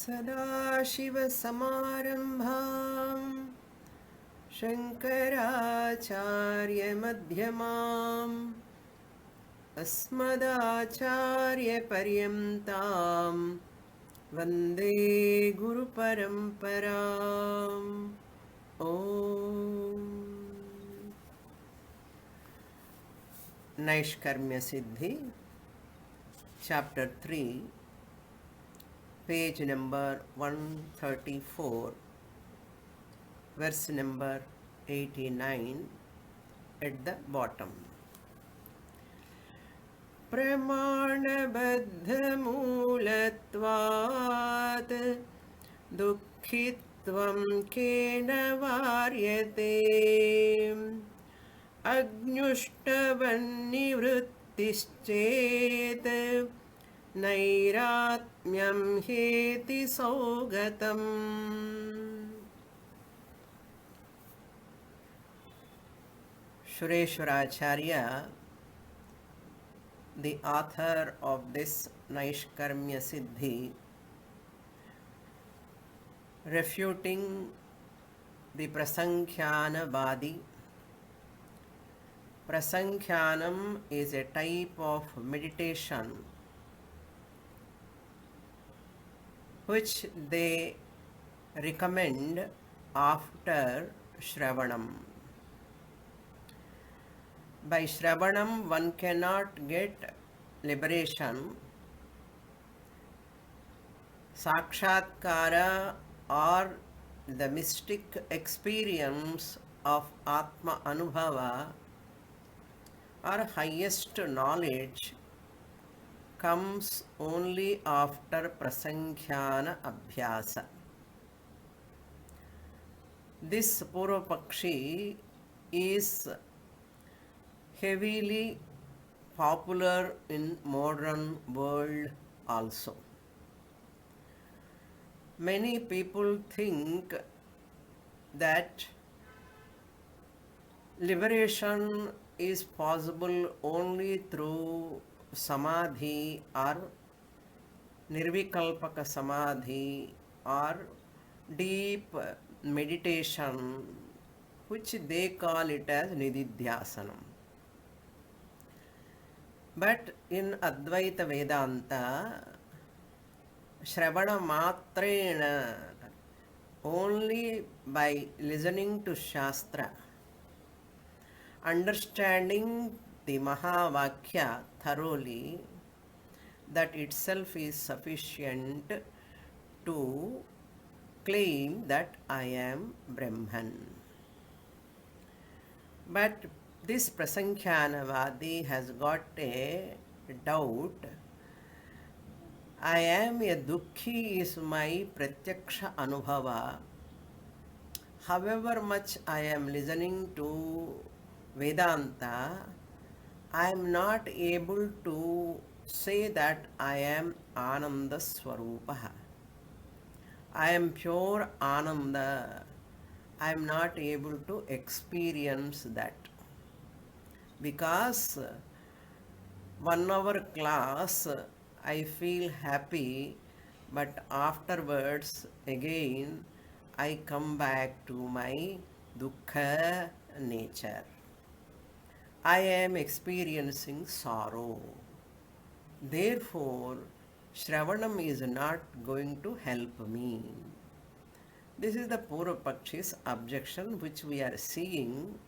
सदाशिवसमारम्भां शङ्कराचार्यमध्यमाम् अस्मदाचार्यपर्यन्तां वन्दे गुरुपरम्पराम् ॐ Naishkarmya Siddhi, Chapter 3, page number 134, verse number 89 at the bottom. प्रमाणबद्धमूलत्वात् दुःखित्वं केन वार्यते अग्न्युष्टवन्निवृत्तिश्चेत् नैरात्म्यं हेति सौगतम्. Sureshwaracharya, the author of this Naishkarmya Siddhi, refuting the Prasankhyanavadi. Prasankhyanam is a type of meditation which they recommend after Shravanam. By Shravanam one cannot get liberation, Sakshatkara or the mystic experience of Atma Anubhava or highest knowledge comes only after Prasankhyana Abhyasa. This Purvapakshi is heavily popular in modern world also. Many people think that liberation is possible only through samadhi or nirvikalpaka samadhi or deep meditation, which they call it as nididhyasanam. But in Advaita Vedanta, Shravana Matrena, only by listening to Shastra, understanding the Mahavakya thoroughly, that itself is sufficient to claim that I am Brahman. But this Prasankhyanavadi has got a doubt. I am a Dukhi is my Pratyaksha Anubhava. However much I am listening to Vedanta, I am not able to say that I am Ananda Swarupaha. I am pure Ananda. I am not able to experience that. Because 1 hour class I feel happy, but afterwards again I come back to my dukkha nature. I am experiencing sorrow. Therefore, Shravanam is not going to help me. This is the Purvapakshi's objection, which we are seeing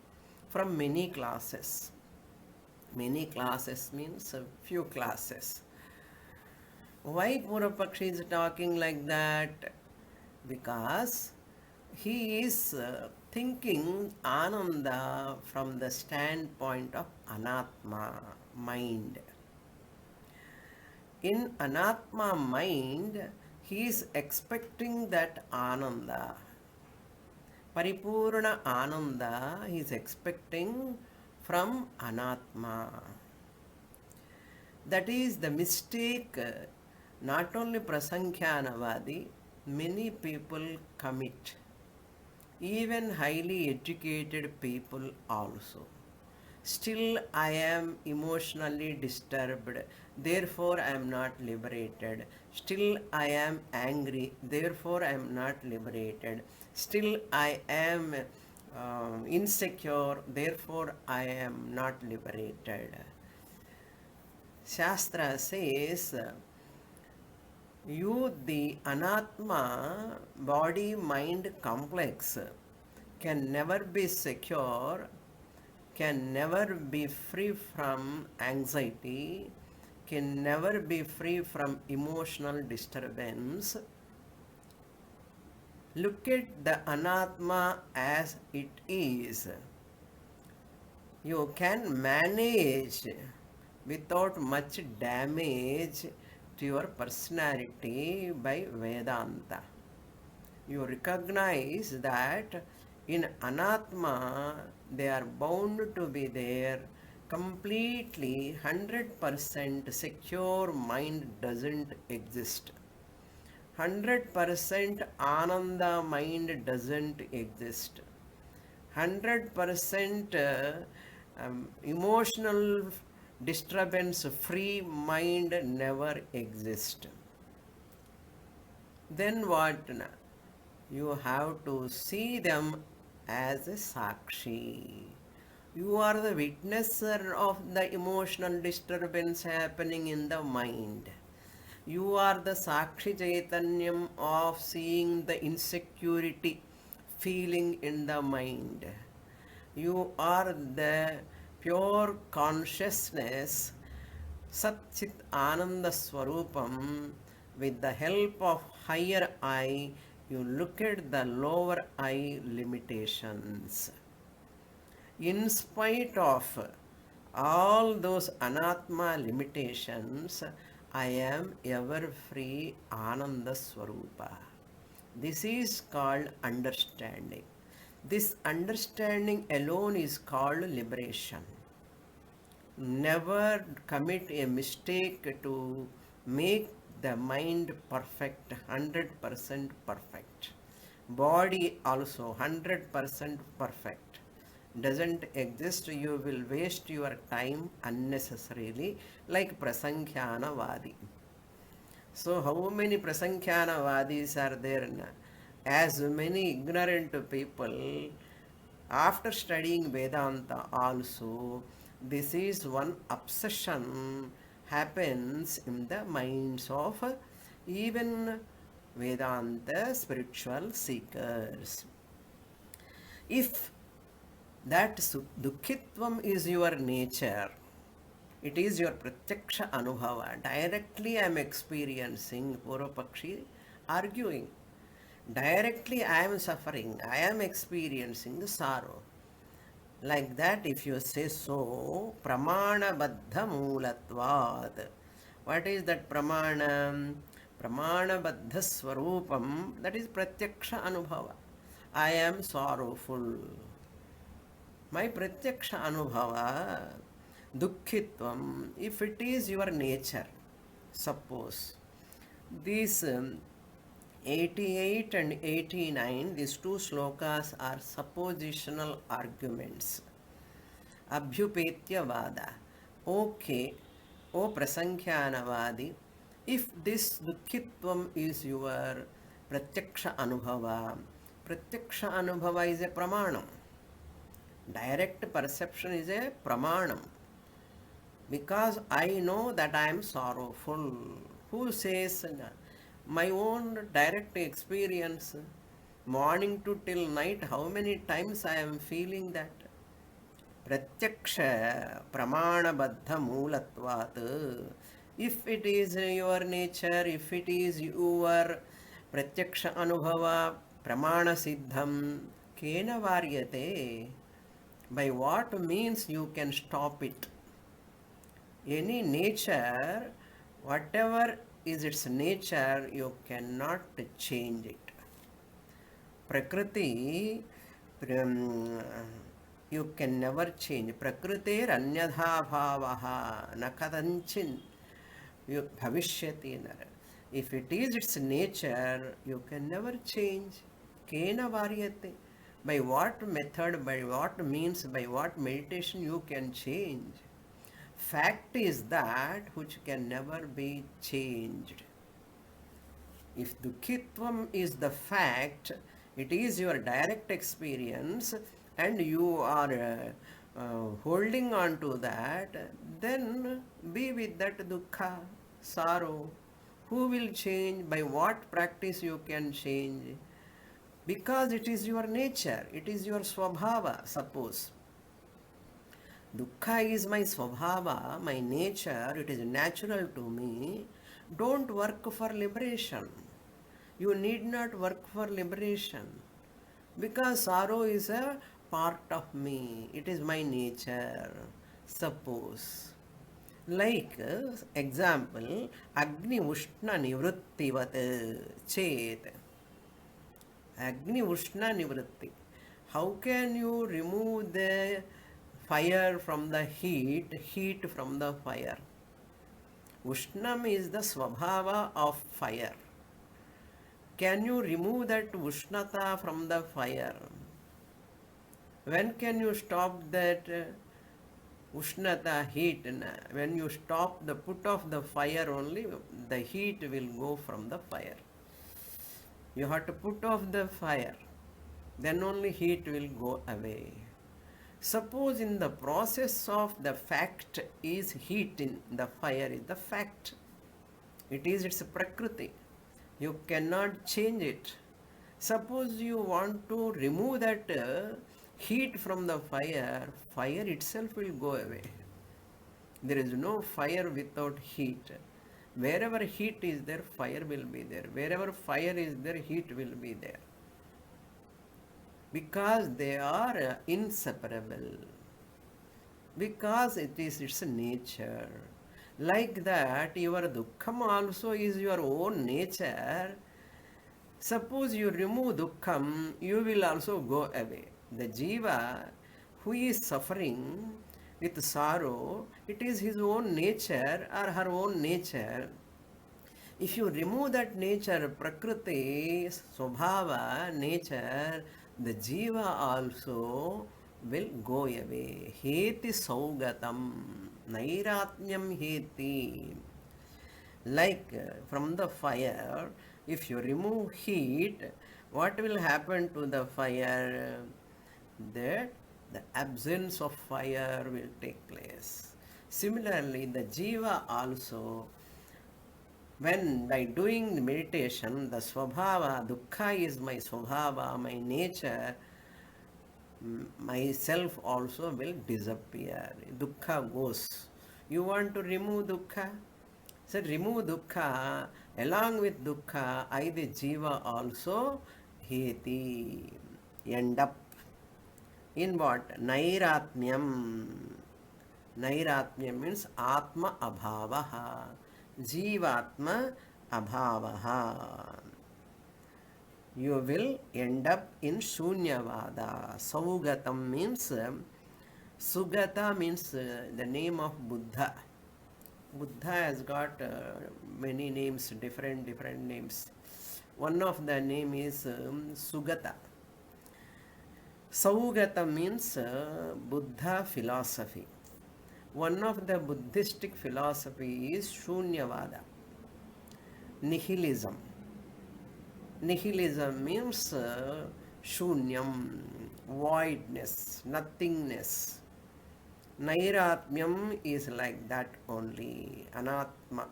from many classes. Many classes means a few classes. Why Purvapakshi is talking like that? Because he is thinking Ananda from the standpoint of Anatma, mind. In Anatma mind, he is expecting that Ananda. Paripurna Ananda he is expecting from Anatma. That is the mistake not only Prasankhyanavadi, many people commit. Even highly educated people also. Still I am emotionally disturbed, therefore I am not liberated. Still I am angry, therefore I am not liberated. Still I am insecure, therefore I am not liberated. Shastra says, you, the Anatma, body mind complex, can never be secure, can never be free from anxiety, can never be free from emotional disturbance. Look at the Anatma as it is. You can manage without much damage to your personality by Vedanta. You recognize that in Anatma they are bound to be there completely 100% secure mind doesn't exist. 100% Ananda mind doesn't exist. 100% emotional disturbance free mind never exists. Then what? You have to see them as a Sakshi. You are the witnesser of the emotional disturbance happening in the mind. You are the Sakshi Chaitanyam of seeing the insecurity feeling in the mind. You are the pure consciousness, Sat Chit Ananda Swarupam. With the help of higher I, you look at the lower I limitations. In spite of all those Anatma limitations, I am ever free Ananda Swarupa. This is called understanding. This understanding alone is called liberation. Never commit a mistake to make the mind perfect, 100% perfect. Body also 100% perfect. Doesn't exist, you will waste your time unnecessarily like Prasankhyanavadi. So how many Prasankhyanavadis are there? As many ignorant people, after studying Vedanta also, this is one obsession happens in the minds of even Vedanta spiritual seekers. If that Dukkhitvam is your nature, it is your pratyaksha anubhava. Directly I am experiencing, Purvapakshi arguing. Directly I am suffering, I am experiencing the sorrow. Like that, if you say so, pramana baddha moolatvad. What is that pramana? Pramana baddha swarupam, that is pratyaksha anubhava. I am sorrowful. My pratyaksha anubhava, dukkhitvam, if it is your nature, suppose, these 88 and 89, these two slokas are suppositional arguments. Abhyupetya vada. Okay, O Prasankhyanavadi, if this dukkhitvam is your pratyaksha anubhava is a pramanam. Direct perception is a pramanam. Because I know that I am sorrowful. Who says? My own direct experience, morning to till night, how many times I am feeling that. Pratyaksha pramana baddha moolatvat. If it is your nature, if it is your pratyaksha anubhava, pramana siddham, kena varyate. By what means you can stop it? Any nature, whatever is its nature, you cannot change it. Prakriti, you can never change. Prakriter anyadha bhavaha na kadanchin bhavishyati nara. If it is its nature, you can never change. Kena varyate. By what method, by what means, by what meditation you can change. Fact is that which can never be changed. If dukkitvam is the fact, it is your direct experience and you are holding on to that, then be with that dukkha, sorrow. Who will change? By what practice you can change? Because it is your nature, it is your swabhava, suppose. Dukkha is my swabhava, my nature, it is natural to me. Don't work for liberation. You need not work for liberation. Because sorrow is a part of me, it is my nature. Suppose. Like example, Agni Ushna Nivrittivat Chet. Agni Ushna Nivritti. How can you remove the fire from the heat, heat from the fire? Ushnam is the swabhava of fire. Can you remove that Ushnata from the fire? When can you stop that Ushnata heat? When you stop the put off the fire only, the heat will go from the fire. You have to put off the fire, then only heat will go away. Suppose in the process of the fact is heat in the fire is the fact. It is its prakriti. You cannot change it. Suppose you want to remove that heat from the fire, fire itself will go away. There is no fire without heat. Wherever heat is there, fire will be there. Wherever fire is there, heat will be there. Because they are inseparable. Because it is its nature. Like that, your dukkham also is your own nature. Suppose you remove dukkham, you will also go away. The jiva who is suffering with sorrow, it is his own nature or her own nature. If you remove that nature, prakriti, swabhava, nature, the jiva also will go away. Heti saugatam, nairatnyam heti. Like from the fire, if you remove heat, what will happen to the fire? That the absence of fire will take place. Similarly, the jiva also, when by doing meditation, the swabhava, dukkha is my swabhava, my nature, myself also will disappear. Dukkha goes. You want to remove dukkha? So remove dukkha. Along with dukkha, I the jiva also heti, end up in what? Nairatmyam. Nairatmyam means atma abhavaha. Jivatma abhavaha. You will end up in Shunyavada. Saugatam means, Sugata means the name of Buddha. Buddha has got many names, different names. One of the name is Sugata. Saugata means Buddha philosophy. One of the Buddhistic philosophy is Shunyavada, nihilism. Nihilism means Shunyam, voidness, nothingness. Nairatmyam is like that only. Anatma.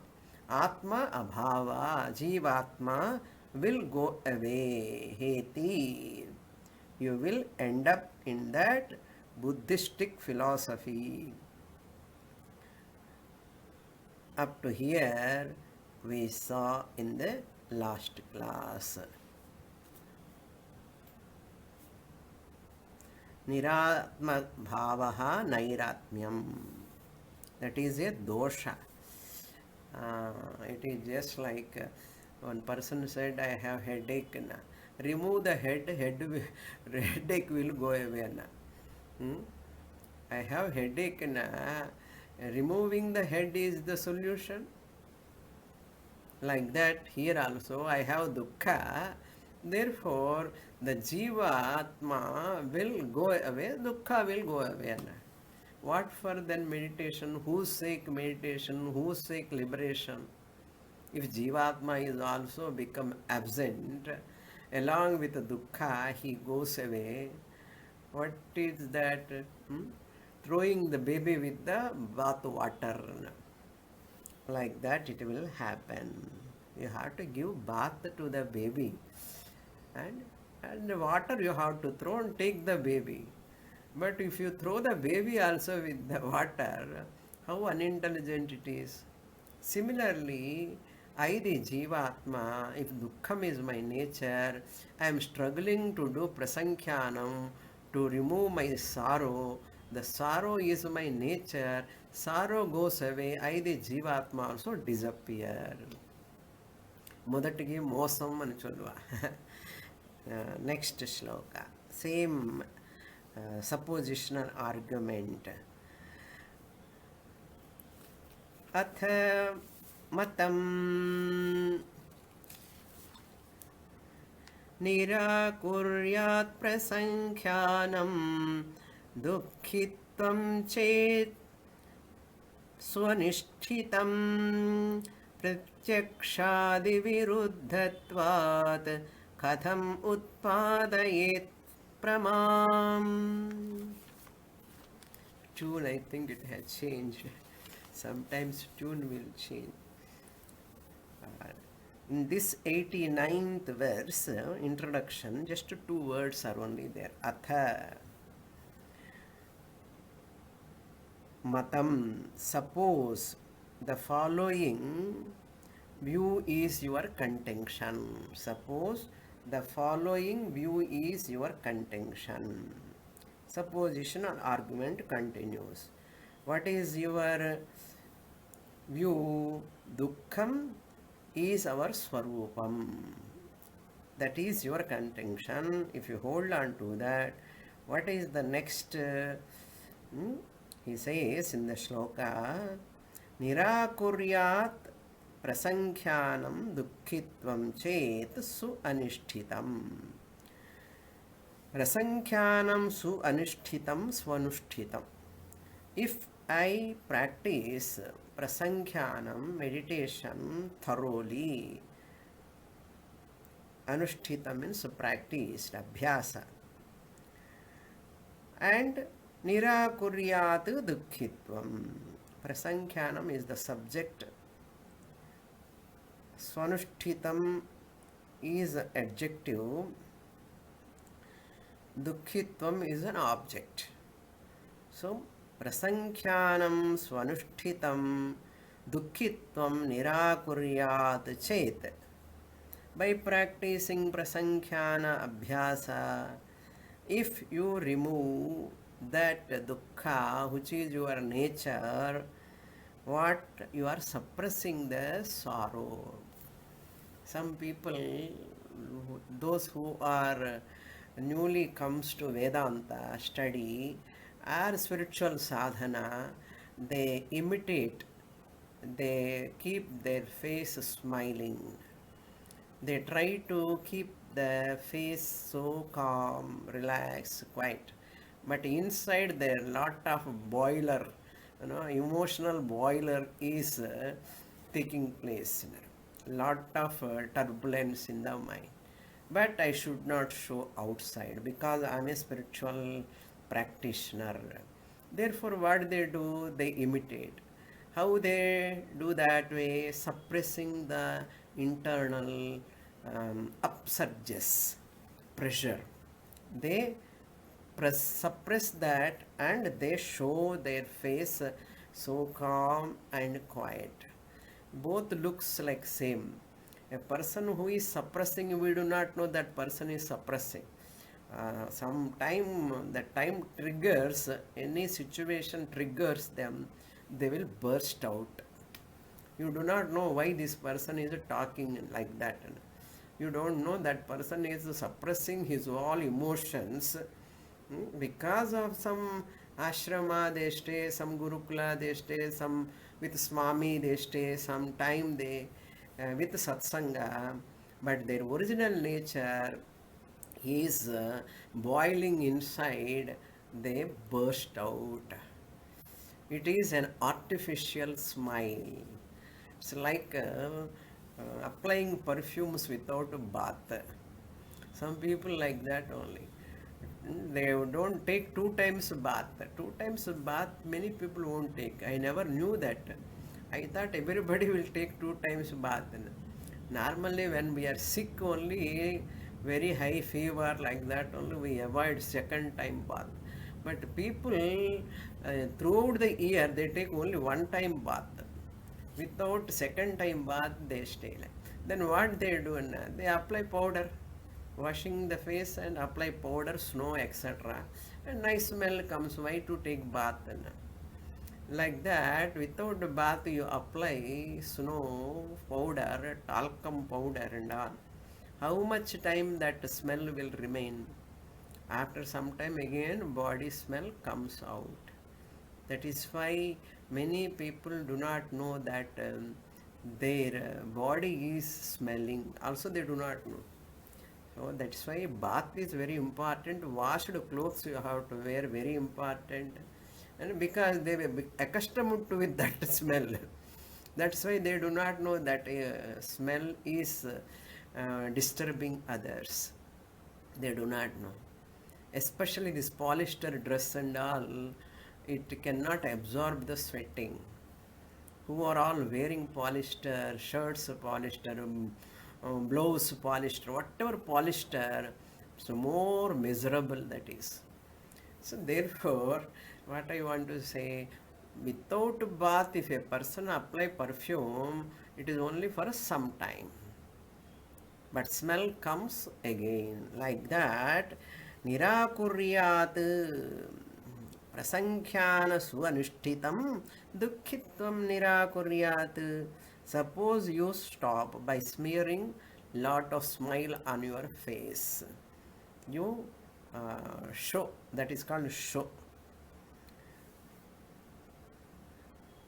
Atma abhava, jivatma will go away. Heti. You will end up in that Buddhistic philosophy. Up to here we saw in the last class. Niratma bhavaha nairatmyam. That is a dosha. It is just like one person said, I have headache. Remove the headache will go away. I have headache. Removing the head is the solution. Like that, here also I have dukkha. Therefore, the Jiva Atma will go away, Dukkha will go away. What for then meditation? Whose sake meditation? Whose sake liberation? If Jivatma is also become absent, along with the Dukkha, he goes away. What is that? Hmm? Throwing the baby with the bath water. Like that it will happen. You have to give bath to the baby. And the water you have to throw and take the baby. But if you throw the baby also with the water, how unintelligent it is. Similarly, I the Jivatma, if Dukkham is my nature, I am struggling to do Prasankhyanam, to remove my sorrow. The sorrow is my nature. Sorrow goes away. I the Jivatma also disappear. మొదటికి మోసం అని చొల్లువ next శ్లోక same suppositional argument. अथ मतं निराकुर्यात् प्रसंख्यानं दुःखित्वं चेत् स्वनिष्ठितं प्रत्यक्षादिविरुद्धत्वात् कथम् उत्पादयेत् प्रमाम्. Tune, I think it has changed. Sometimes tune will change. In this 89th verse, introduction, just two words are only there. Atha. Matam. Suppose the following view is your contention. Suppose the following view is your contention. Supposition or argument continues. What is your view? Dukkham is our Swarupam. That is your contention. If you hold on to that, what is the next? He says in the shloka, Nirakuryat prasankhyanam dukkhitvam chet su anishtitam. Prasankhyanam su anishtitam swanushtitam. If I practice prasankhyanam, meditation thoroughly, anushthitam means practiced, abhyasa, and nirakuryat dukkhitvam. Prasankhyanam is the subject, swanushtitam is adjective, dukkhitvam is an object. So prasankhyanam swanushtitam dukkhitvam nirakuryat chet. By practicing prasankhyana abhyasa, if you remove that dukkha which is your nature, what you are suppressing the sorrow. Some people, those who are newly comes to Vedanta study or spiritual sadhana, they imitate, they keep their face smiling. They try to keep the face so calm, relaxed, quiet. But inside there lot of boiler, emotional boiler is taking place. Lot of turbulence in the mind. But I should not show outside because I am a spiritual practitioner. Therefore, what they do, they imitate. How they do that way? Suppressing the internal upsurges, pressure. They suppress that and they show their face so calm and quiet. Both looks like same. A person who is suppressing, we do not know that person is suppressing. Sometime the time triggers, any situation triggers them, they will burst out. You do not know why this person is talking like that. You don't know that person is suppressing his all emotions because of some ashrama they stay, some gurukula they stay, some with swami they stay, some time they with satsanga. but their original nature is boiling inside, they burst out. It is an artificial smile. It's like applying perfumes without a bath. Some people like that only. They don't take 2 times bath. 2 times bath, many people won't take. I never knew that. I thought everybody will take 2 times bath. Normally, when we are sick, only very high fever like that, only we avoid second time bath. But people throughout the year they take only 1 time bath. Without second time bath, they stay like. Then what they do? They apply powder, washing the face and apply powder, snow, etc. And nice smell comes. Why to take bath? Like that, without the bath, you apply snow, powder, talcum powder, and all. How much time that smell will remain? After some time, again, body smell comes out. That is why many people do not know that their body is smelling. Also, they do not know. So that's why bath is very important. Washed clothes you have to wear, very important. And because they were accustomed to with that smell, that's why they do not know that smell is disturbing others. They do not know. Especially this polyester dress and all, it cannot absorb the sweating. Who are all wearing polyester shirts, polyester blouse, polyester, whatever polyester, so more miserable that is. So therefore, what I want to say, without bath, if a person apply perfume, it is only for some time. But smell comes again. Like that, nirakuryat prasankhyan suanushtitam dukkitvam nirakuryat. Suppose you stop by smearing lot of smile on your face. You show, that is called show.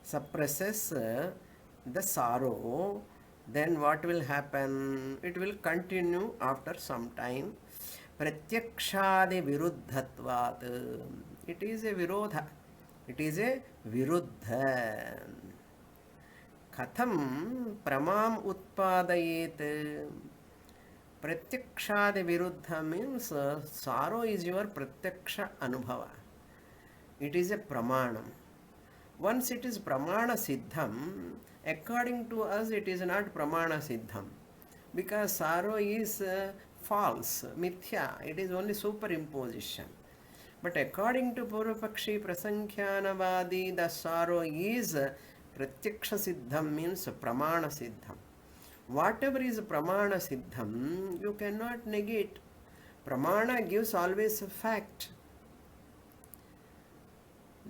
Suppresses the sorrow, then what will happen? It will continue after some time. Pratyakshadi viruddhatvat. It is a virodha. It is a viruddha. Katham pramam utpadayet. Pratyakshadi viruddha means sorrow is your pratyaksha anubhava. It is a pramanam. Once it is pramana siddham, according to us it is not pramana siddham, because sorrow is false, mithya, it is only superimposition. But according to Purvapakshi Prasankhyanavadi, the sorrow is pratyaksha siddham, means pramana siddham. Whatever is pramana siddham, you cannot negate. Pramana gives always a fact.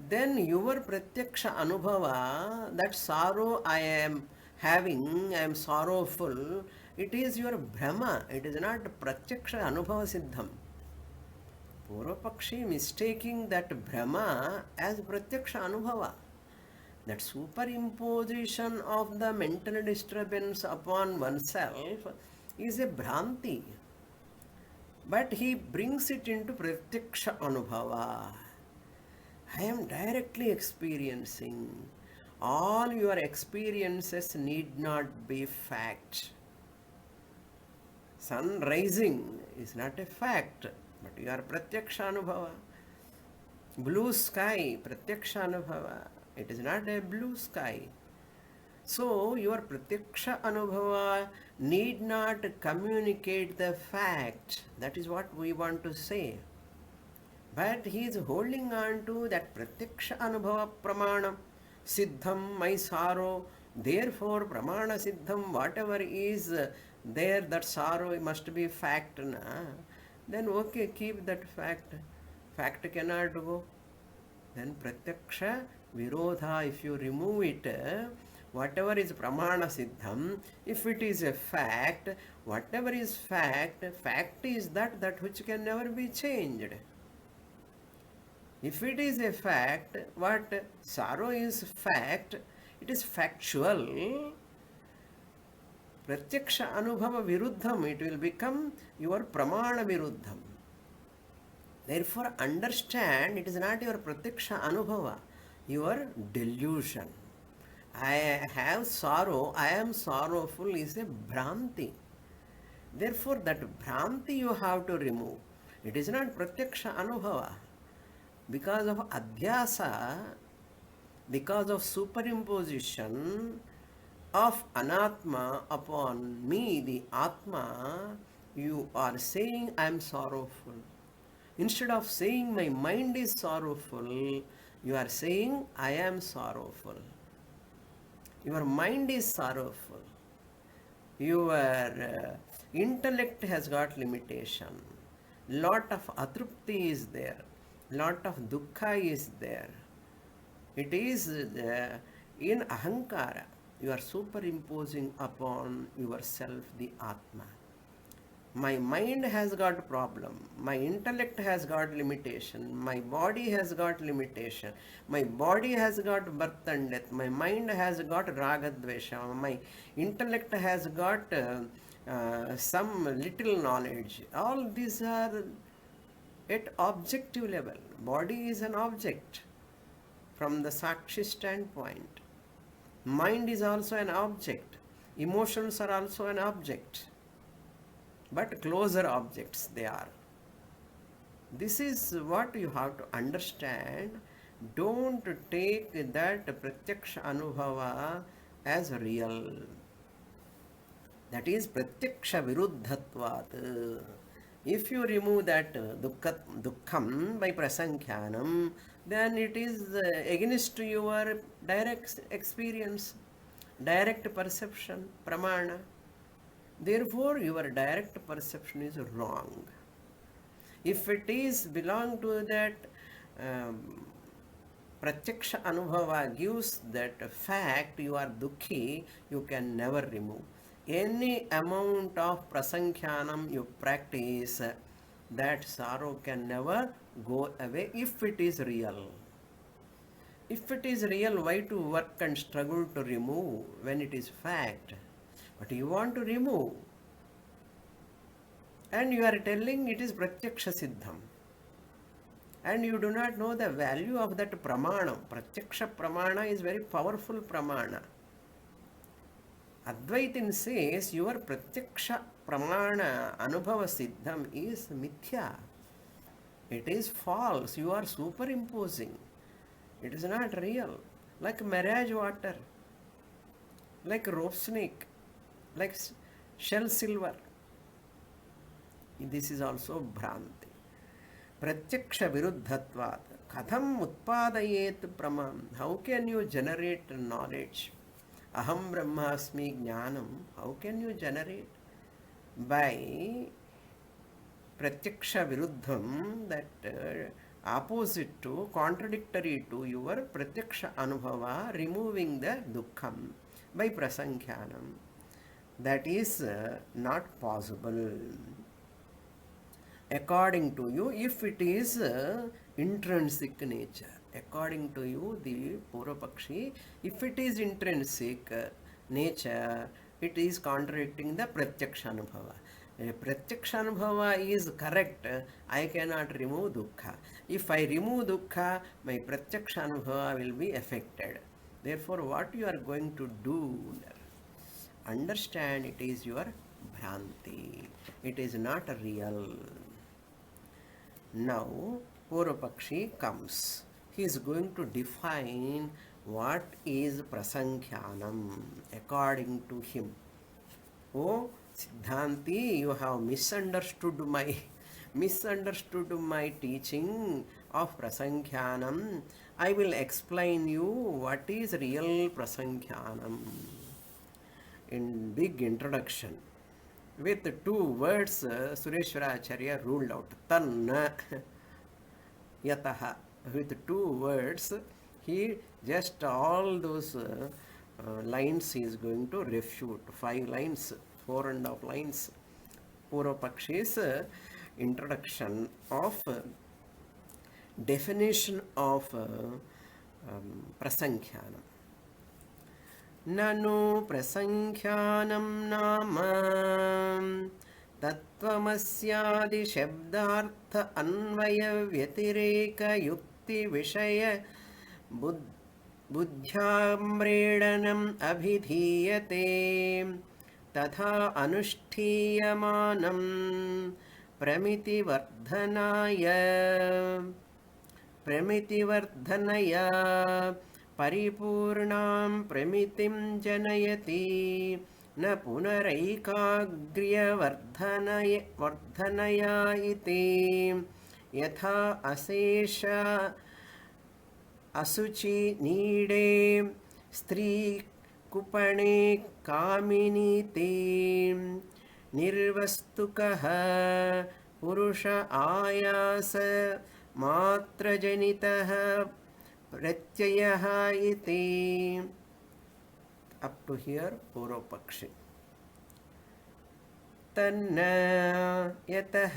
Then your pratyaksha anubhava, that sorrow I am having, I am sorrowful, it is your brahma, it is not pratyaksha anubhava siddham. Purvapakshi mistaking that brahma as pratyaksha anubhava. That superimposition of the mental disturbance upon oneself is a bhranti. But he brings it into pratyaksha anubhava. I am directly experiencing. All your experiences need not be fact. Sun rising is not a fact, but you are pratyaksha anubhava. Blue sky, pratyaksha anubhava. It is not a blue sky. So your pratyaksha anubhava need not communicate the fact. That is what we want to say. But he is holding on to that pratyaksha anubhava pramanam, siddham, my sorrow. Therefore, pramana siddham, whatever is there, that sorrow must be fact. Na? Then okay, keep that fact. Fact cannot go. Then pratyaksha virodha, if you remove it, whatever is pramana siddham, if it is a fact, whatever is fact, fact is that which can never be changed. If it is a fact, what sorrow is fact, it is factual. Pratyaksha Anubhava Viruddham, it will become your Pramana Viruddham. Therefore, understand it is not your Pratyaksha Anubhava, your delusion. I have sorrow, I am sorrowful is a Bhranti. Therefore, that Bhranti you have to remove. It is not Pratyaksha Anubhava. Because of Adhyasa, because of superimposition of Anatma upon me, the Atma, you are saying I am sorrowful. Instead of saying my mind is sorrowful, you are saying I am sorrowful. Your mind is sorrowful. Your intellect has got limitation. Lot of atrupti is there. Lot of dukkha is there. It is in ahankara. You are superimposing upon yourself the Atma. My mind has got problem. My intellect has got limitation. My body has got limitation. My body has got birth and death. My mind has got ragadvesha. My intellect has got some little knowledge. All these are at objective level. Body is an object from the Sakshi standpoint. Mind is also an object. Emotions are also an object. But closer objects they are. This is what you have to understand. Don't take that Pratyaksha Anubhava as real. That is Pratyaksha Viruddhatvat. If you remove that dukkham by prasankhyanam, then it is against your direct experience, direct perception, pramana. Therefore, your direct perception is wrong. If it is belong to that Pratyaksha Anubhava gives that fact you are dukhi, you can never remove. Any amount of prasankhyanam you practice, that sorrow can never go away if it is real. If it is real, why to work and struggle to remove when it is fact? But you want to remove. And you are telling it is Pratyaksha Siddham. And you do not know the value of that Pramana. Pratyaksha Pramana is very powerful Pramana. Advaitin says your Pratyaksha Pramana Anubhava Siddham is Mithya. It is false. You are superimposing. It is not real. Like mirage water. Like rope snake. Like shell silver. This is also Bhranti. Pratyaksha Viruddhatvat. Katham utpadayet pramam. How can you generate knowledge? Aham Brahmasmi Jnanam. How can you generate? By Pratyaksha Viruddham, that opposite to, contradictory to your Pratyaksha Anubhava, removing the dukkham by prasankhyanam. That is not possible. According to you, if it is intrinsic nature. According to you, the Purvapakshi, if it is intrinsic nature, it is contradicting the Pratyaksha Anubhava. Pratyaksha Anubhava is correct, I cannot remove dukkha. If I remove dukkha, my Pratyaksha Anubhava will be affected. Therefore, what you are going to do? Understand it is your Bhranti. It is not real. Now, Purvapakshi comes. He is going to define what is prasankhyanam according to him. Oh, Siddhanti, you have misunderstood my teaching of prasankhyanam. I will explain you what is real prasankhyanam. In big introduction, with 2 words, Sureshwaracharya ruled out. Tanna yataha. With 2 words, he just all those lines he is going to refute. 5 lines, 4.5 lines. Purvapakshi's introduction of definition of prasankhyanam. ननु प्रसङ्ख्यानं नाम तत्त्वमस्यादिशब्दार्थ अन्वयव्यतिरेकयुक्तिविषय बुद्ध्याम्रेडनम् अभिधीयते तथा अनुष्ठीयमानं प्रमितिवर्धनया परिपूर्णां प्रमितिं जनयति न पुनरैकाग्र्यवर्धनया इति यथा अशेष असुचि नीडे स्त्री कुपणे कामिनी ते निर्वस्तुकः पुरुष आयास मात्रजनितः प्रत्ययः इति. Up to here पूर्व पक्षी. तन्न यतः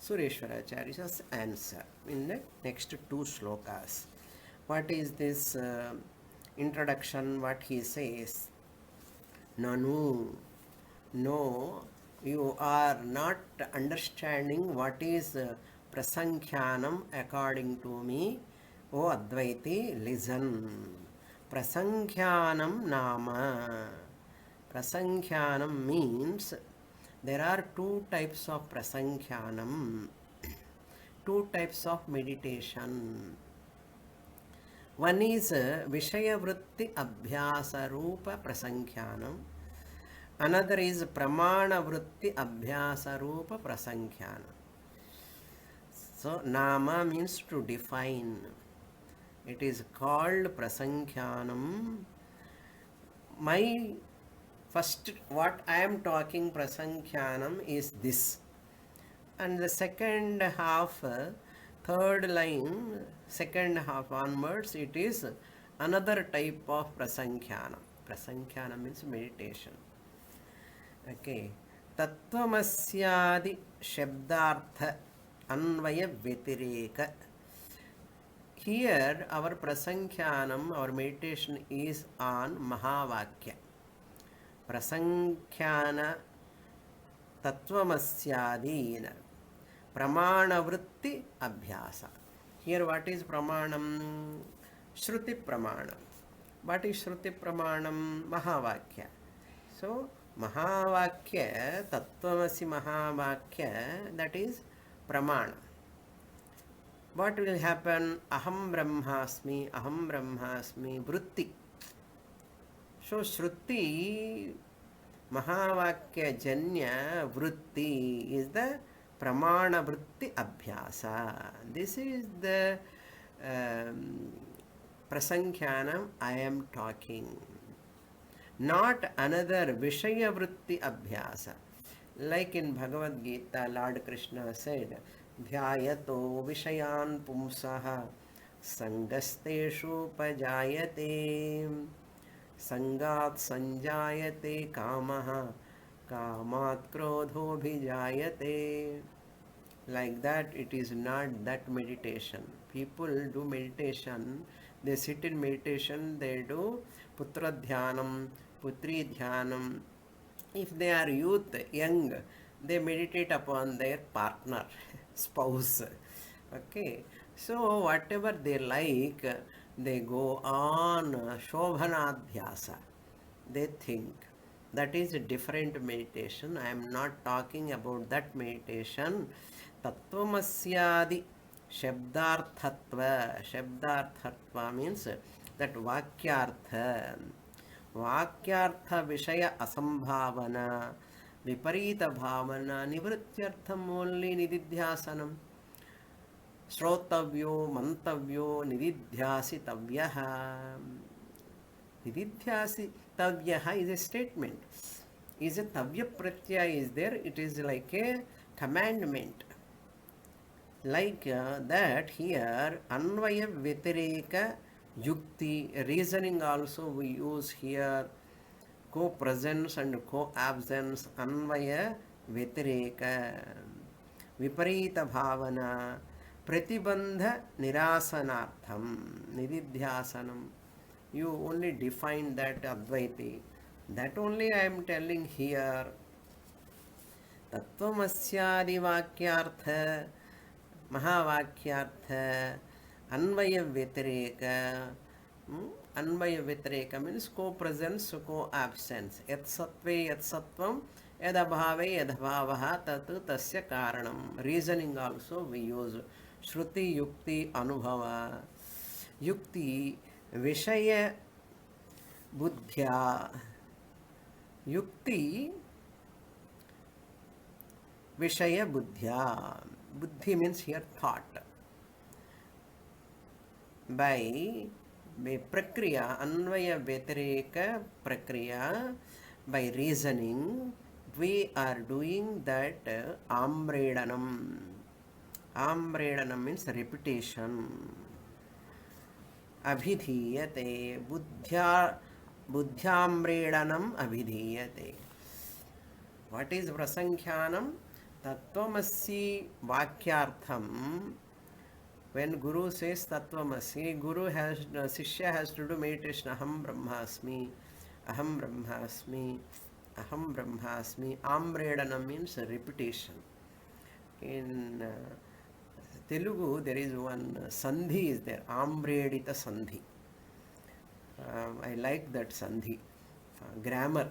Sureshwaracharya's answer in the next two slokas. What is this introduction? What he says? Nanu, no, you are not understanding what is prasankhyanam according to me. O Advaiti, listen. Prasankhyanam nama. Prasankhyanam means there are two types of prasankhyanam, two types of meditation. One is Vishaya Vritti Abhyasa Rupa Prasankhyanam. Another is Pramana Vritti Abhyasa Rupa Prasankhyanam. So, Nama means to define. It is called Prasankhyanam. My first, what I am talking Prasankhyanam is this. And the second half, third line, second half onwards, it is another type of Prasankhyanam. Prasankhyanam means meditation. Okay. Tattvamasyadi Shabdartha Anvaya Vyatireka. Here our Prasankhyanam, our meditation is on Mahavakya. Prasankhana Tattvamasyadina Pramana Vritti Abhyasa. Here what is Pramanam? Shruti Pramanam. What is Shruti Pramanam? Mahavakya. So Mahavakya, Tattvamasi Mahavakya, that is Pramana. What will happen? Aham Brahmasmi, Aham Brahmasmi, Vritti. So Shruti Mahavakya Janya Vritti is the Pramana Vritti Abhyasa. This is the Prasankhyanam I am talking. Not another Vishaya Vritti Abhyasa. Like in Bhagavad Gita, Lord Krishna said, Dhyayato Vishayan Pumsaha Sangasteshu Pajayate Sangat Sanjayate Kamaha Kamat Krodho Bhijayate. Like that, it is not that meditation. People do meditation, they sit in meditation, they do Putra Dhyanam, Putri Dhyanam. If they are youth, young, they meditate upon their partner, spouse. Okay. So whatever they like, they go on Shobhanadhyasa. They think. That is a different meditation. I am not talking about that meditation. Tattvamasyadi Shabdarthatva. Shabdarthatva means that Vakyartha. Vakyartha Vishaya Asambhavana. Viparita Bhavana. Nivrityartham only Nididhyasanam. Srotavyo, Mantavyo, Nididhyasitavyaha. Nididhyasitavyaha is a statement. Is a Tavya Pratyaya is there, it is like a commandment. Like that here, Anvaya Vyatireka Yukti, reasoning also we use here. Co-presence and co-absence, Anvaya Vyatireka. Viparita Bhavana. Pratibandha Nirasanartham, Nididhyasanam. You only define that Advaiti. That only I am telling here. Tattvamasyadi vakyartha, mahavakyartha, anvaya vyatireka. Anvaya vyatireka means co-presence, co-absence. Yat sattve yat sattvam, yad abhave yad abhavaha tat tasya karanam. Reasoning also we use Shruti, Yukti, Anubhava. Yukti, Vishaya, Buddhya. Yukti, Vishaya, Buddhya. Buddhi means here thought. By prakriya, Anvaya Vyatireka prakriya, by reasoning, we are doing that Amredanam. Amredanam means repetition. Abhidhiyate, buddhyamredanam abhidhiyate. What is prasankhyanam? Tattvamasi vakyartham. When Guru says Tattvamasi, Shishya has to do meditation. Aham Brahmasmi, Aham Brahmasmi, Aham Brahmasmi. Amredanam means repetition. In Telugu, there is one sandhi is there, Amredita sandhi. I like that sandhi. Grammar.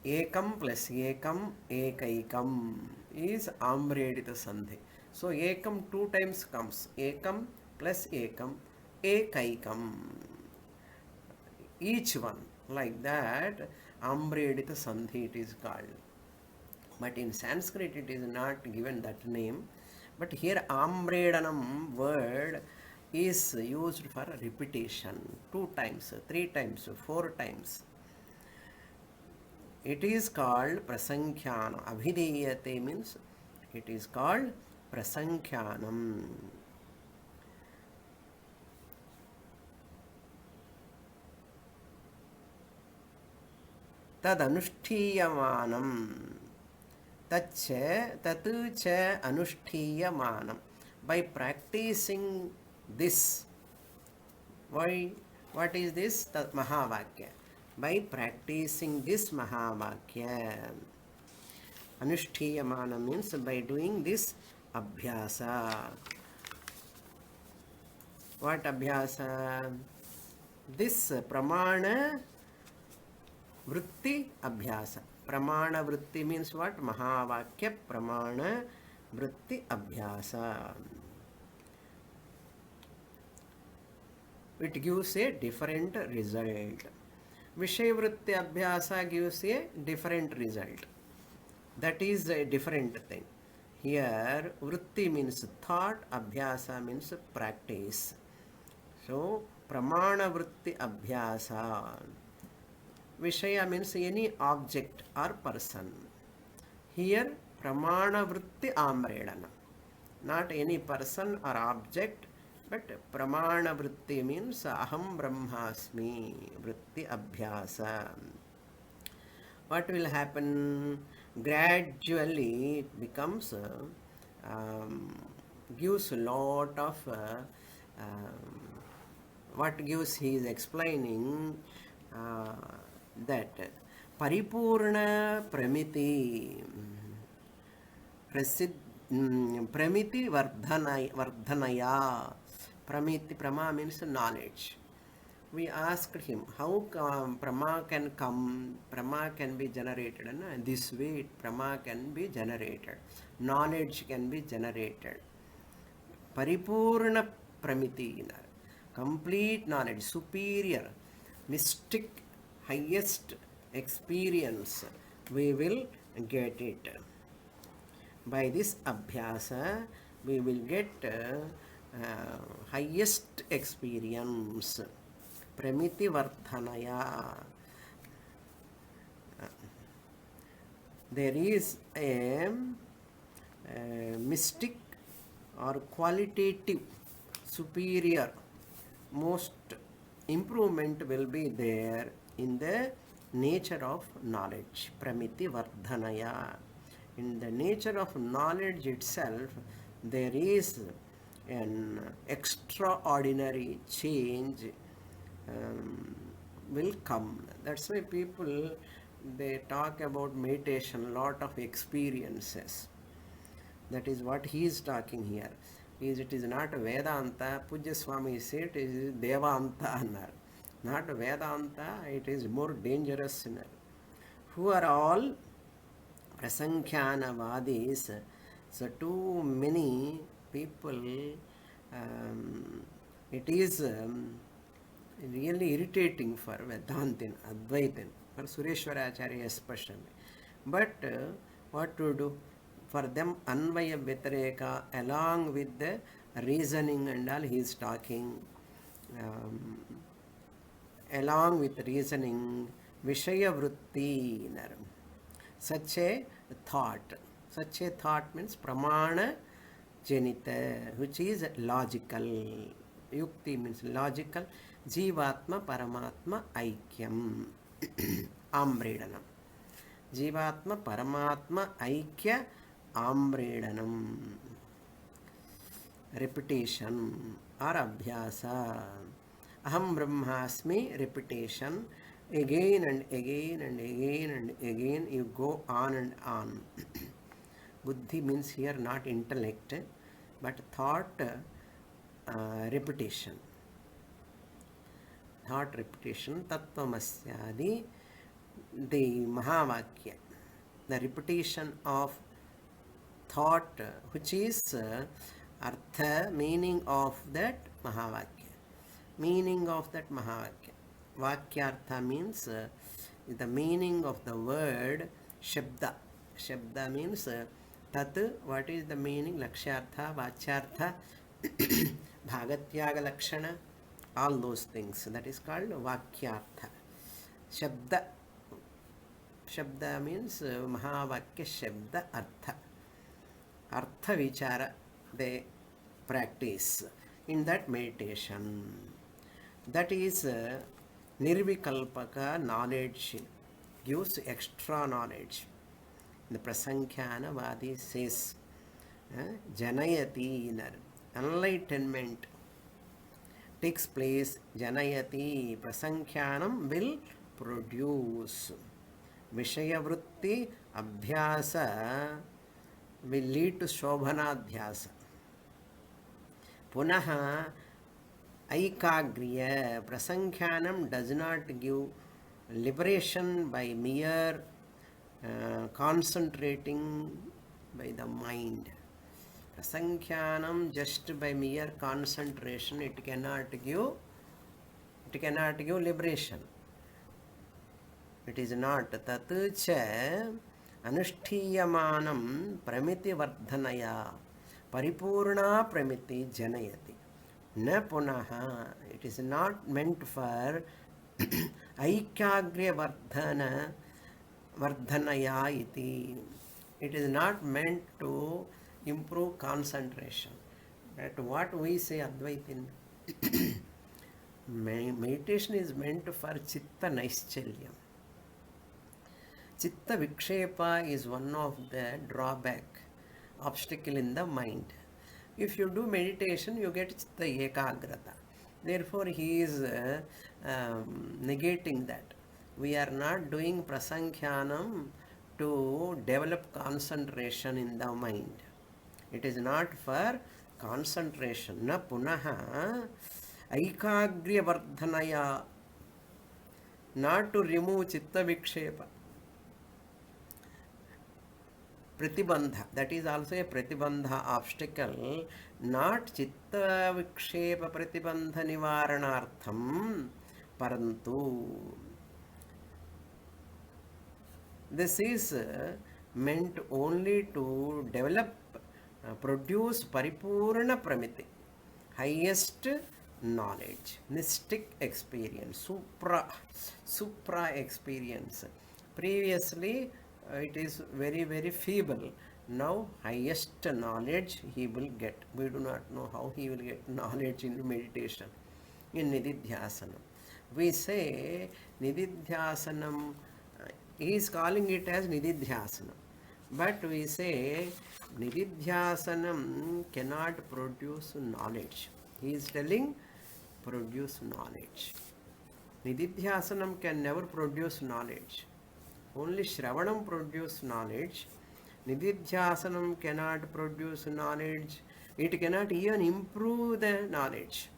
Ekam plus ekam, ekaikam is Amredita sandhi. So ekam 2 times comes. Ekam plus ekam, ekaikam. Each one like that, Amredita sandhi it is called. But in Sanskrit it is not given that name. But here Amredanam word is used for repetition 2 times, 3 times, 4 times. It is called prasankhyanam. Abhidhiyate means it is called prasankhyanam. Tad anushtiyamanam. Tatu cha anushtiyamanam. By practicing this, what is this? Tat mahavakya. By practicing this mahavakya. Anushtiyamanam means by doing this abhyasa. What abhyasa? This pramana vritti abhyasa. Pramana vritti means what? Mahavakya pramana vritti abhyasa. It gives a different result. Vishaya vritti abhyasa gives a different result. That is a different thing. Here, vritti means thought, abhyasa means practice. So, pramana vritti abhyasa. Vishaya means any object or person. Here, pramana vritti amredana. Not any person or object, but pramana vritti means aham brahmasmi, vritti abhyasa. What will happen? Gradually it becomes, gives a lot of, what gives he is explaining, that paripurna pramiti, pramiti vardhanaya. Pramiti, prama means knowledge. We asked him how prama can come, prama can be generated, and this way prama can be generated, knowledge can be generated. Paripurna pramiti, complete knowledge, superior, mystic, highest experience, we will get it. By this abhyasa, we will get highest experience. Pramiti vardhanaya. There is a mystic or qualitative, superior, most improvement will be there in the nature of knowledge. Pramiti vardhanaya. In the nature of knowledge itself, there is an extraordinary change will come. That's why people, they talk about meditation, lot of experiences. That is what he is talking here. It is not Vedanta. Pujya Swami said it is Devanta anar. Not Vedanta, it is more dangerous. Who are all Prasankhyanavadis. So too many people, it is really irritating for Vedantin, Advaitin, for Sureshwaracharya especially. But what to do? For them, Anvaya Vitareka, along with the reasoning and all, he is talking. Along with reasoning, Vishaya Vritti, such a thought. Such a thought means Pramana Janita, which is logical. Yukti means logical. Jivatma Paramatma Aikyam. Amredanam. Jivatma Paramatma Aikya Amredanam. Repetition or Abhyasa. Aham Brahmasmi, repetition. Again and again and again and again you go on and on. Buddhi means here not intellect, but thought repetition. Thought repetition, Tattvamasyadi, the Mahavakya, the repetition of thought, which is Artha, meaning of that Mahavakya. Meaning of that Mahavakya. Vakyartha means the meaning of the word Shabda. Shabda means Tat, what is the meaning? Lakshyartha, Vachyartha, Bhagatyaga Lakshana, all those things. That is called Vakyartha. Shabda. Shabda means Mahavakya Shabda Artha. Artha Vichara they practice in that meditation. That is Nirvikalpaka knowledge, gives extra knowledge. The Prasankhyanavadi says, Janayati, enlightenment takes place. Janayati, Prasankhyanam will produce. Vishayavrutti, Abhyasa will lead to Shobhanadhyasa. Punaha, Aikagriya, Prasankhyanam does not give liberation by mere concentrating by the mind. Prasankhyanam just by mere concentration it cannot give liberation. It is not. Tatucha anushtiyamanam pramiti vardhanaya paripurna pramiti janayati. Na punaha, it is not meant for Aikagriya vardhanaya iti. It is not meant to improve concentration. But what we say Advaitin, meditation is meant for Chitta Naishcharyam. Chitta Vikshepa is one of the drawback, obstacle in the mind. If you do meditation, you get Chitta Ekagrata. Therefore, he is negating that. We are not doing Prasankhyanam to develop concentration in the mind. It is not for concentration. Na punaha Aikagriya vardhanaya, not to remove Chitta Vikshepa. Pratibandha, that is also a Pratibandha obstacle, not Chitta Vikshepa Pratibandha Nivaranartham, parantu. This is meant only to develop, produce Paripurna Pramiti, highest knowledge, mystic experience, supra experience. Previously, it is very, very feeble. Now, highest knowledge he will get. We do not know how he will get knowledge in meditation, in Nididhyasanam. We say Nididhyasanam, he is calling it as Nididhyasanam. But we say Nididhyasanam cannot produce knowledge. He is telling produce knowledge. Nididhyasanam can never produce knowledge. Only Shravanam produces knowledge. Nididhyasanam cannot produce knowledge. It cannot even improve the knowledge.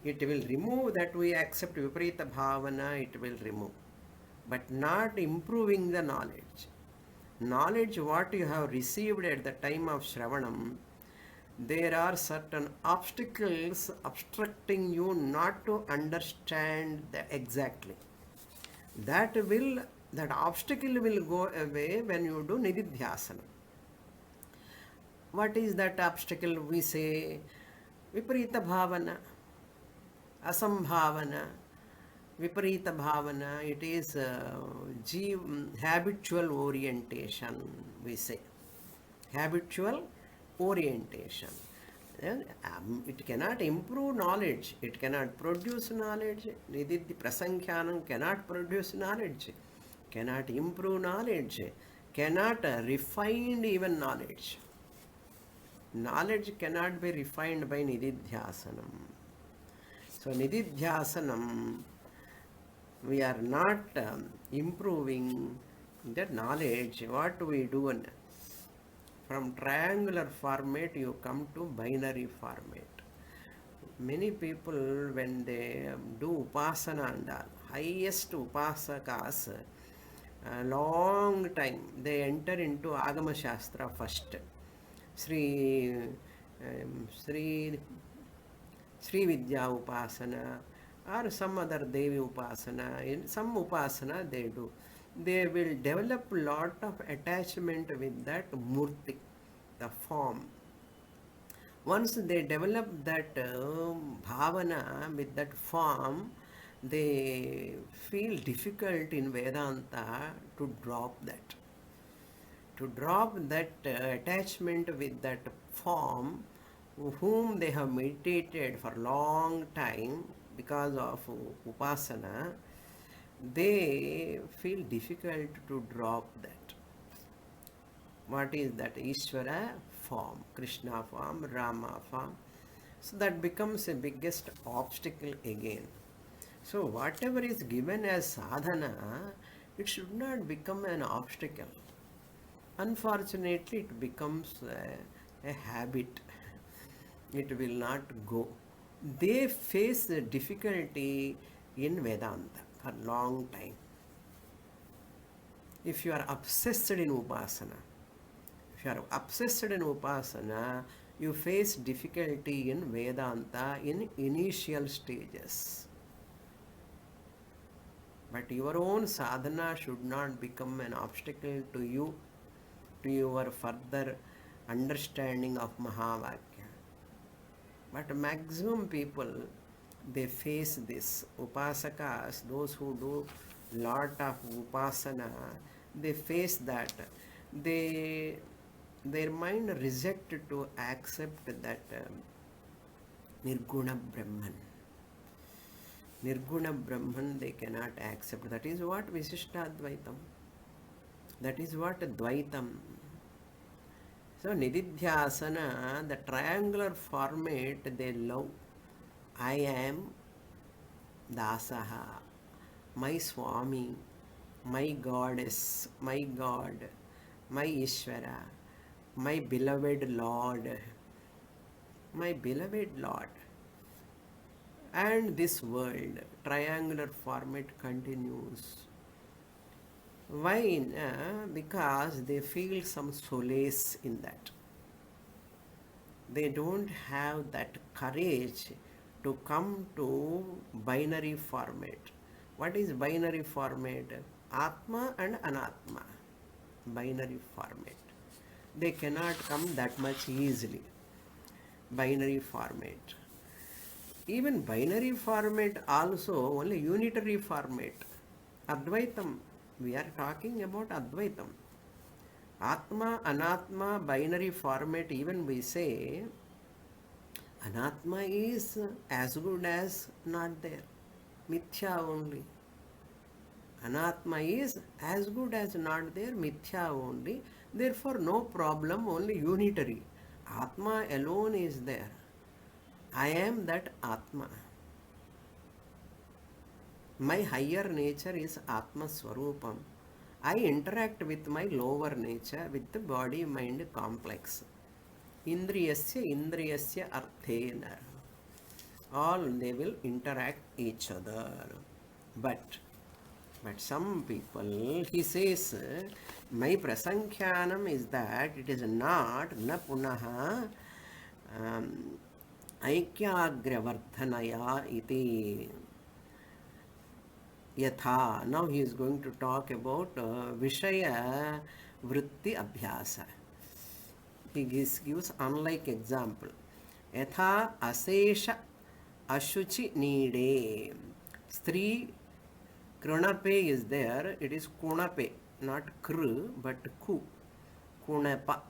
It will remove that we accept Viparita Bhavana, it will remove. But not improving the knowledge. Knowledge what you have received at the time of Shravanam, there are certain obstacles obstructing you not to understand exactly. That obstacle will go away when you do Nididhyasana. What is that obstacle? We say Viparita Bhavana, Asambhavana, Viparita Bhavana, it is habitual orientation, we say. Habitual orientation. It cannot improve knowledge, it cannot produce knowledge. Nididhi Prasankhyanam cannot produce knowledge, cannot improve knowledge, cannot refine even knowledge. Knowledge cannot be refined by Nididhyasanam. So Nididhyasanam, we are not improving the knowledge. What we do? From triangular format you come to binary format. Many people when they do upasana and all, highest upasakas, a long time they enter into Agama Shastra first. Sri Vidya Upasana or some other Devi Upasana, in some Upasana they do. They will develop lot of attachment with that Murti, the form. Once they develop that Bhavana with that form, they feel difficult in Vedanta to drop that. To drop that attachment with that form, whom they have meditated for long time because of upasana, they feel difficult to drop that. What is that? Ishvara form, Krishna form, Rama form. So that becomes a biggest obstacle again. So whatever is given as sadhana, it should not become an obstacle. Unfortunately, it becomes a habit. It will not go. They face the difficulty in Vedanta for long time. If you are obsessed in upasana, you face difficulty in Vedanta in initial stages. But your own sadhana should not become an obstacle to you, to your further understanding of Mahavakya. But maximum people, they face this. Upasakas, those who do lot of upasana, they face that. Their mind reject to accept that Nirguna Brahman. Nirguna Brahman they cannot accept. That is what Visishtadvaitam. That is what Dvaitam. So Nididhyasana, the triangular format they love. I am Dasaha, my Swami, my Goddess, my God, my Ishvara, my beloved Lord, my beloved Lord. And this world, triangular format continues. Why? Because they feel some solace in that. They don't have that courage to come to binary format. What is binary format? Atma and Anatma. Binary format. They cannot come that much easily. Binary format. Even binary format also only unitary format. Advaitam. We are talking about Advaitam. Atma, Anatma, binary format, even we say, Anatma is as good as not there. Mithya only. Anatma is as good as not there, Mithya only. Therefore, no problem, only unitary. Atma alone is there. I am that Atma. My higher nature is Atma Swarupam. I interact with my lower nature, with the body mind complex. Indriyasya Indriyasya Arthena. All they will interact each other. But some people, he says, my prasankhyanam is that it is not na punaha aikyagravardhanaya iti yatha. Now he is going to talk about Vishaya Vritti Abhyasa. He gives unlike example. Yatha asesha ashuchi nide. Stri Krunape is there. It is Kunape, not Kru, but Ku. Kunapa.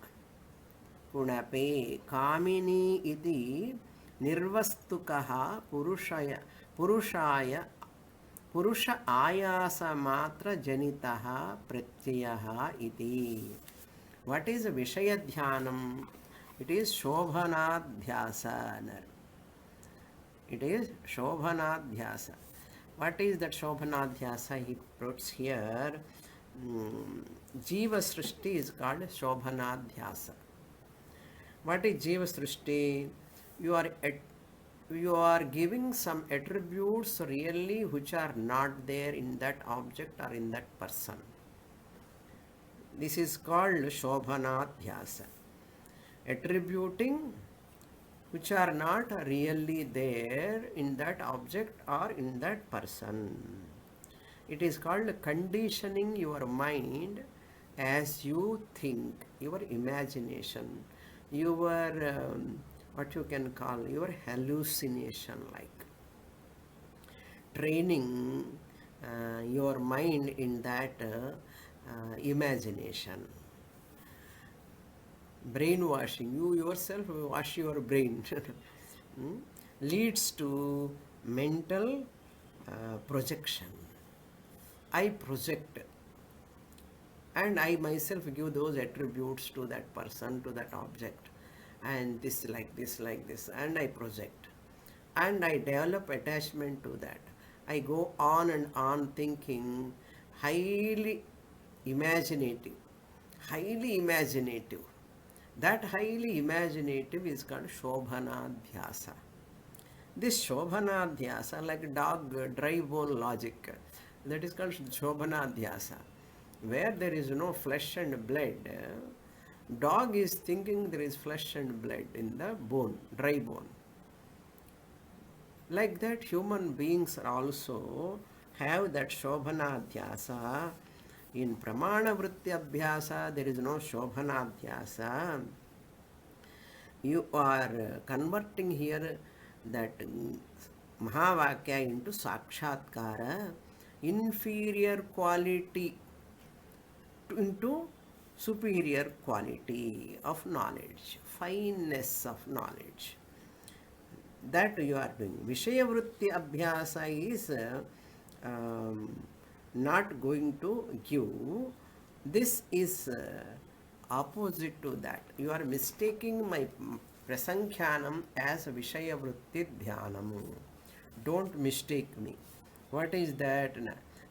Kunape. Kamini iti nirvastukaha purushaya Purusha ayasa matra janitaha pratyaha iti. What is Vishaya Dhyanam? It is Shobhanadhyasa. It is Shobhanadhyasa. What is that Shobhanadhyasa? He puts here. Jiva Srishti is called Shobhanadhyasa. What is Jiva Srishti? You are giving some attributes really which are not there in that object or in that person. This is called Shobhanadhyasa. Attributing which are not really there in that object or in that person. It is called conditioning your mind as you think, your imagination, your what you can call your hallucination, like training your mind in that imagination. Brainwashing, you yourself wash your brain leads to mental projection. I project and I myself give those attributes to that person, to that object, and this like this like this, and I project and I develop attachment to that. I go on and on thinking, highly imaginative. That highly imaginative is called Shobhanadhyasa. This Shobhanadhyasa, like dog dry bone logic, that is called Shobhanadhyasa. Where there is no flesh and blood, dog is thinking there is flesh and blood in the bone, dry bone. Like that, human beings also have that Shobhanadhyasa. In Pramana Vritti Abhyasa, there is no Shobhanadhyasa. You are converting here that Mahavakya into Sakshatkara, inferior quality into superior quality of knowledge, fineness of knowledge. That you are doing. Vishaya Vritti Abhyasa is not going to give. This is opposite to that. You are mistaking my prasankhyanam as Vishaya Vritti Dhyanam. Don't mistake me. What is that?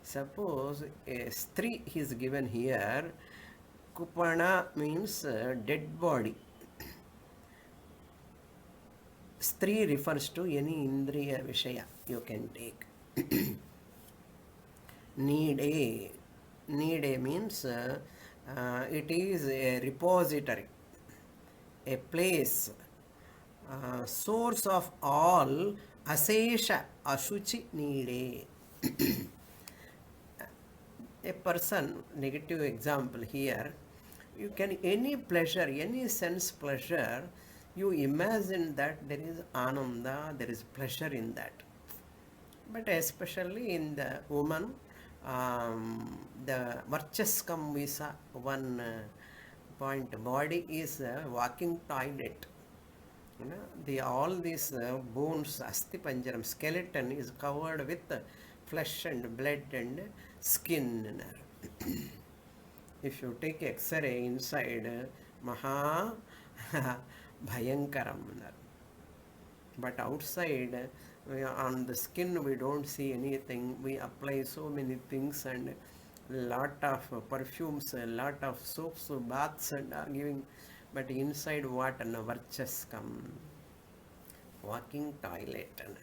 Suppose a stri is given here. Kupana means dead body. Stri refers to any indriya vishaya you can take. Need a means it is a repository, a place, source of all asesha ashuchi need a person. Negative example here. You can any pleasure, any sense pleasure, you imagine that there is ananda, there is pleasure in that. But especially in the woman, the varchaskam visa, one point, body is a walking toilet. You know, all these bones, asti panjaram, skeleton is covered with flesh and blood and skin. If you take X-ray inside, Maha Bhayankaram. But outside, On the skin we don't see anything. We apply so many things and lot of perfumes, a lot of soaps, baths and are giving, but inside what an varchas come, walking toilet and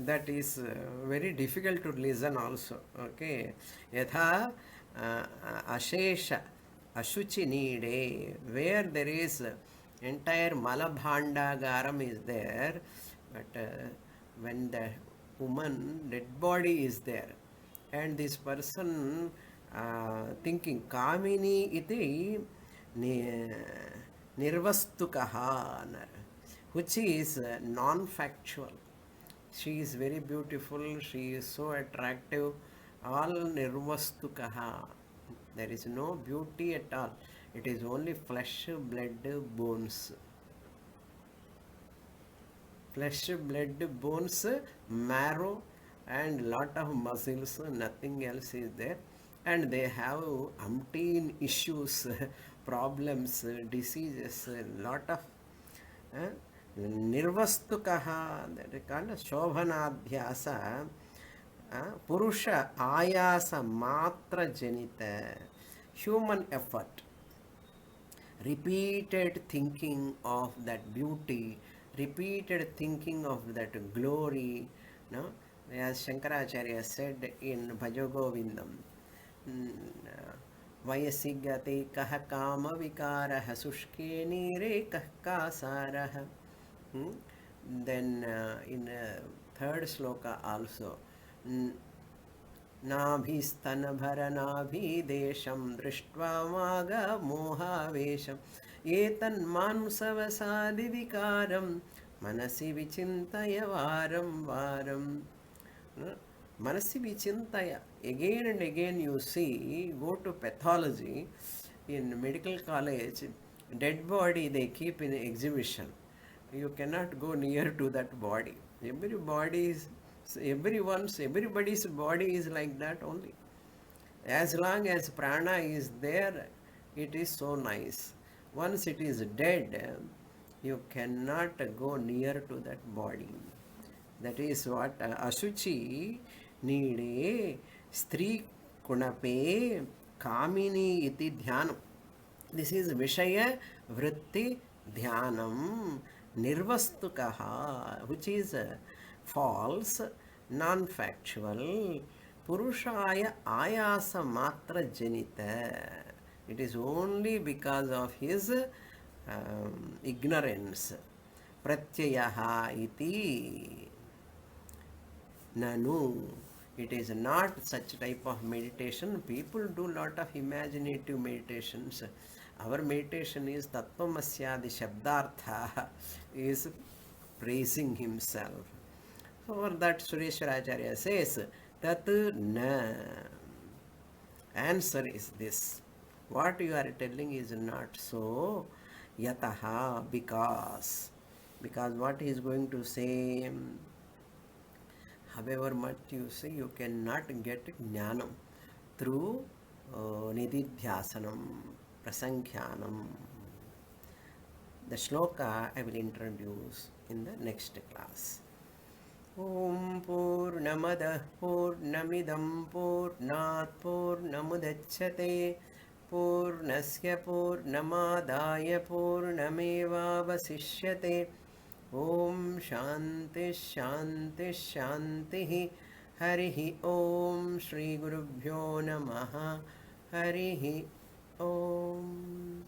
that is very difficult to listen also. Okay, yatha ashesha ashuchi neede, where there is entire malabhandagaram is there, but when the woman dead body is there and this person thinking kamini iti ni- nirvastukaha, which is non-factual. She is very beautiful, she is so attractive, all nirvastukaha. There is no beauty at all. It is only flesh, blood, bones. Flesh, blood, bones, marrow, and lot of muscles, nothing else is there. And they have umpteen issues, problems, diseases, lot of nirvastukaha, that is called shobhanadhyasa, purusha ayasa matra janita, human effort, repeated thinking of that beauty, repeated thinking of that glory, no? As Shankaracharya said in Bhajagovindam, वयसि गते कः कामविकारः शुष्के नीरे कः कासारः. Then in third sloka also, नाभिस्तनभरनाभिदेशं दृष्ट्वा माघमोहावेशम् एतन्मांसवसादिविकारं मनसि विचिन्तय वारं वारं. Manasi vichintaya. Again and again you see, go to pathology, in medical college, dead body they keep in exhibition. You cannot go near to that body. Everybody's body is like that only. As long as prana is there, it is so nice. Once it is dead, you cannot go near to that body. That is what ashuchi neede stri kunape kamini iti dhyanam. This is vishaya vritti dhyanam nirvastukaha, which is false, non-factual, purushaya ayasa matra janita. It is only because of his ignorance. Pratyayaha iti nanu. It is not such type of meditation. People do lot of imaginative meditations. Our meditation is Tattvamasya, the Shabdartha is praising himself. So for that Sureshwaracharya says, Tat na. Answer is this. What you are telling is not so. Yataha, because. Because what he is going to say, however much you say, you cannot get jnanam through nididhyasanam, prasankhyanam. The shloka I will introduce in the next class. Om Purnamadah Purnamidam Purnat Purnamudachyate Purnasya Purnamadaya Purnamevavasishyate. Om Shanti Shanti Shanti. Harihi Om Shri Gurubhyo Namaha. Harihi Om.